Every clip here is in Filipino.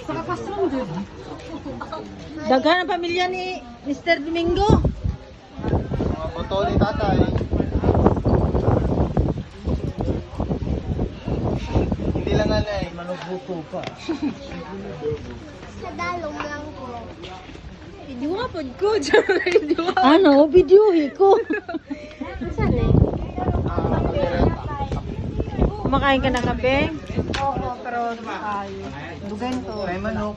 Saka pastrong dyan. Daghan ang pamilya ni Mr. Domingo. Mga boto ni tatay. Hindi lang nga na eh, manugbuto pa. Sa dalong lang ko. Video nga po ko. Video. Ano, video ko. Saan eh? Kumakain ka na kape? Oo, pero dugan to. May manok.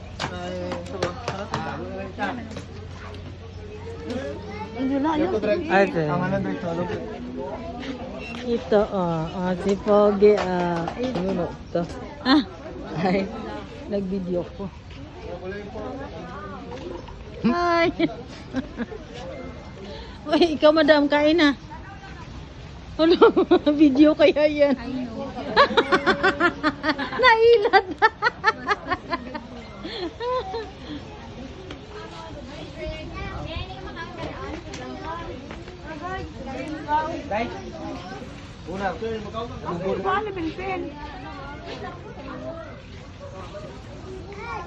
Ate. Ang ano dito, ano? Ito, si Pogi, ano ito? Ay, nag-video ko. Hi! Uy, ikaw madam, kain na. Ano, video kaya yan? I know. Nailat. Guys, una. Paano pinpin?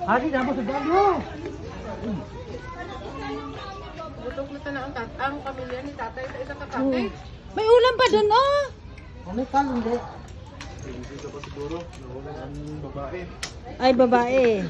Hadi na mo sa dalo. Butok na na ang pamilya ni tatay sa isang kakate. May ulam pa dun, oh! Ano ka hindi? Ay, babae.